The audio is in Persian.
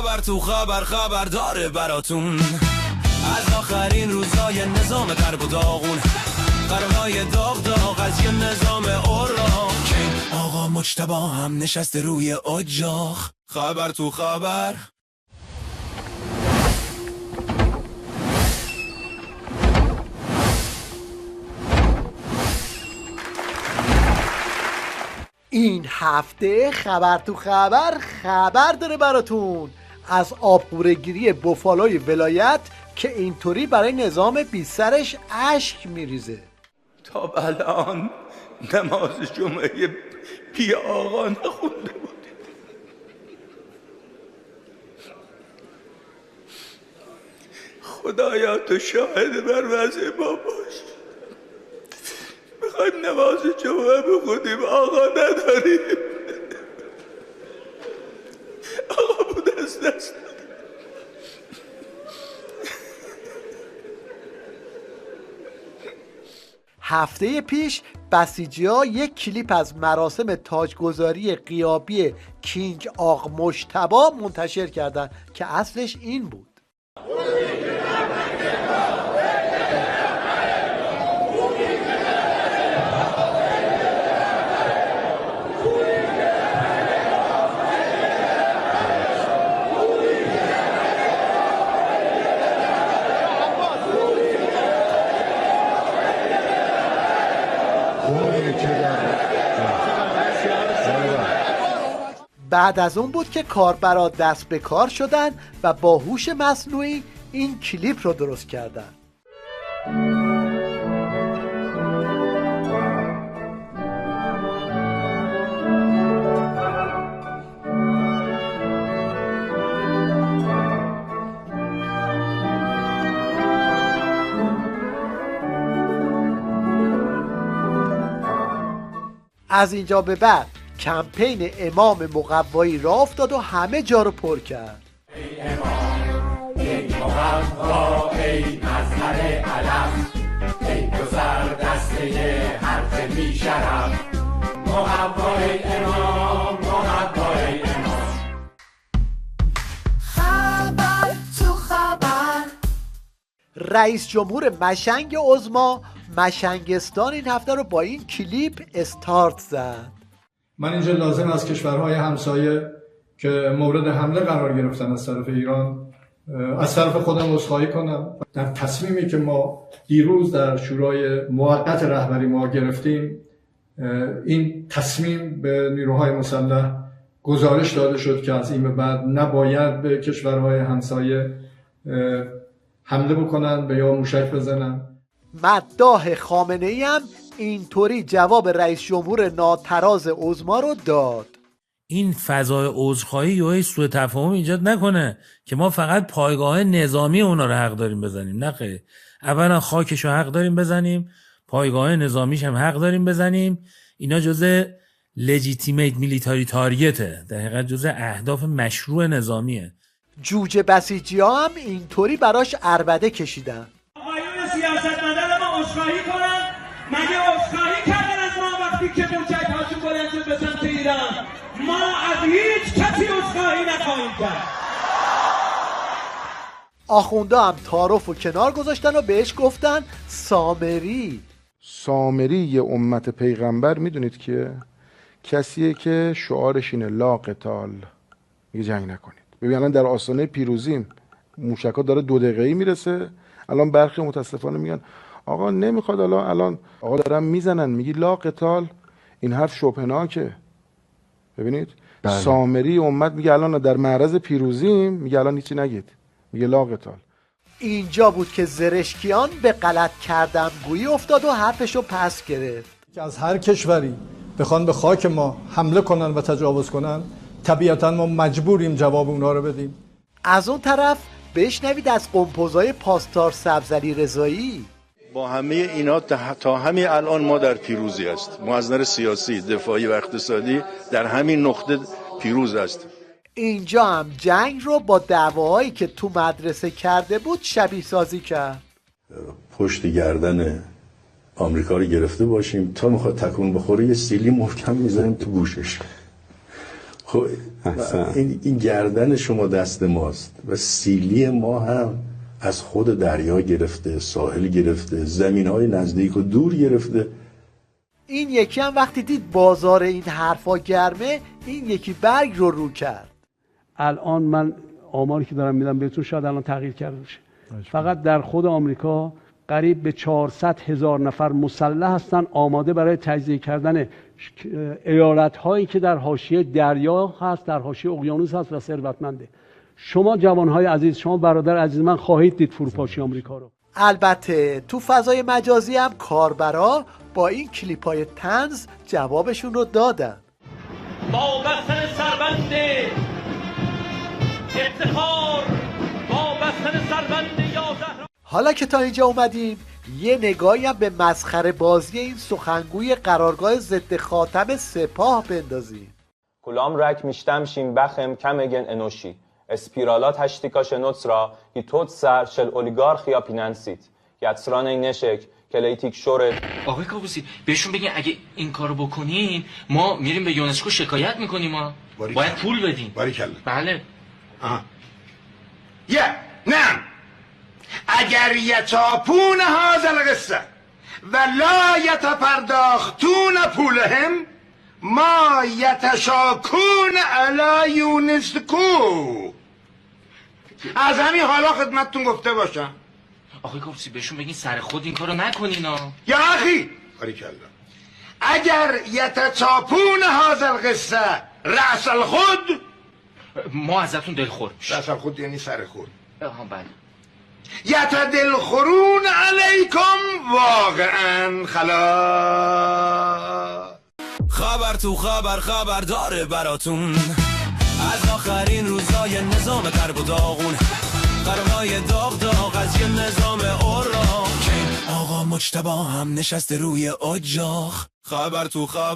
خبر تو خبر داره براتون، از آخرین روزای نظام غرب و داغون، قرنهای داغ از یه نظام اوراق که آقا مجتبی هم نشسته روی اجاق. خبر تو خبر. این هفته خبر تو خبر داره براتون از آبقوره‌گیری بوفالوی ولایت که اینطوری برای نظام بی سرش اشک میریزه. تا الان نماز جمعه بی آقا نخونده بود. خدایا تو شاهد بر وضع ما باش. میخوایم نماز جمعه بخونیم آقا نداریم. آقا بود از دست. هفته پیش بسیجی‌ها یک کلیپ از مراسم تاجگذاری غیابی کینگ آق مجتبی منتشر کردند که اصلش این بود. بعد از اون بود که کاربرا دست به کار شدن و با هوش مصنوعی این کلیپ رو درست کردن. از اینجا به بعد کمپین امام مقوایی راه افتاد و همه جا رو پر کرد. ای امام، ای مقوا، ای مظهر علم، ای گذر دسته هر که بی‌شرف، مقوا ای امام، مقوا ای امام. خبر تو خبر. رئیس جمهور مشنگ عظما مشنگستان این هفته رو با این کلیپ استارت زد. من اینجا لازم از کشورهای همسایه که مورد حمله قرار گرفتن از طرف ایران از طرف خودم عذرخواهی کنم. در تصمیمی که ما دیروز در شورای موقت رهبری ما گرفتیم، این تصمیم به نیروهای مسلح گزارش داده شد که از این به بعد نباید به کشورهای همسایه حمله بکنن به یا موشک بزنن. مداح خامنه‌ای هم اینطوری جواب رئیس جمهور ناتراز عظما رو داد. این فضای عذرخواهی یا سوء تفاهم ایجاد نکنه که ما فقط پایگاه نظامی اونا رو حق داریم بزنیم. نه خیر، اولا خاکش رو حق داریم بزنیم، پایگاه نظامیش هم حق داریم بزنیم. اینا جزء لجیتیمیت میلیتاری تارگته، در حقیقت جزء اهداف مشروع نظامیه. جوجه بسیجی‌ها هم اینطوری براش عربده کشیدن. آقایون سیاستمدار ما عذرخواهی کنن. مگه عذرخواهی کردن از ما وقتی که موشک‌هاشون بلند شد به سمت ایران؟ ما از هیچ کسی عذرخواهی نخواهیم کرد. آخونده هم تعارف و کنار گذاشتن و بهش گفتن سامری. سامری یه امت پیغمبر میدونید که کسیه که شعارش اینه لا قتال، میگه جنگ نکنید. ببین الان در آستانه پیروزیم، موشک‌ها داره 2 دقیقه‌ای میرسه. الان برخی متاسفانه میگن آقا نمیخواد، الان آقا دارن میزنن، میگی لا قتال. این حرف شبهناکه. ببینید بله. سامری امت میگه الان در معرض پیروزیم، میگه الان هیچی نگید، میگه لا قتال. اینجا بود که زرشکیان به غلط کردم گویی افتاد و حرفشو پس گرفت. که از هر کشوری بخوان به خاک ما حمله کنن و تجاوز کنن، طبیعتا ما مجبوریم جواب اونا رو بدیم. از اون طرف بشنوید از قمپوزای پاسدار سبزعلی رضایی. با همه اینا تا همین الان ما در پیروزی است. ما از نظر سیاسی، دفاعی و اقتصادی در همین نقطه پیروز است. اینجا هم جنگ رو با دعواهایی که تو مدرسه کرده بود شبیه سازی کرد. پشت گردن آمریکا رو گرفته باشیم، تا میخواد تکون بخوره یه سیلی محکم میزنیم تو گوشش. خب این گردن شما دست ماست و سیلی ما هم از خود دریا گرفته، ساحل گرفته، زمین‌های نزدیک و دور گرفته. این یکی هم وقتی دید بازار این حرفا گرمه، این یکی برگ رو کرد. الان من آماری که دارم میدم بهتون شاید الان تغییر کرده باشه. فقط در خود آمریکا قریب به 400,000 نفر مسلح هستن آماده برای تجزیه کردن ایالت‌هایی که در حاشیه دریا هست، در حاشیه اقیانوس هست و ثروتمنده. شما جوانهای عزیز، شما برادر عزیز من خواهید دید فروپاشی آمریکا رو. البته تو فضای مجازی هم کاربرا با این کلیپای طنز جوابشون رو دادن. با بستن سربند افتخار، با بستن سربند 11. حالا که تا اینجا اومدیم یه نگاهی هم به مسخره بازی این سخنگوی قرارگاه ضد خاتم سپاه بندازیم. Kולם rak mishtamshim bachem kamegen enoshi. Espiralat hashtikash notsra hitotsar shel oligarchia finansit. Yatsranei neshek کلیتیک شوره. آقای کابوسی بهشون بگین اگه این کارو بکنین ما میریم به یونسکو شکایت میکنیم. ما باید پول بدیم. باریکلا. بله. نعم. اگر یتاپون هذا القصه و لا یتپرداختون پولهم ما یتشاکون علی یونسکو. از همین حالا خدمتتون گفته باشم. آقای کابوسی بهشون بگین سر خود این کارو نکنین. یا اخی باریکلا. اگر یتچاپون هذا القصه رأس الخود ما ازتون دلخور میشیم. رأس الخود یعنی سر خود. بله. یتدلخورون علیکم واقعا خلا. خبر تو خبر داره براتون از آخرین روزای نظام قرب و داغون، قربای داغ از یه نظام اوراق. آقا مجتبی هم نشسته روی اجاق. خبر تو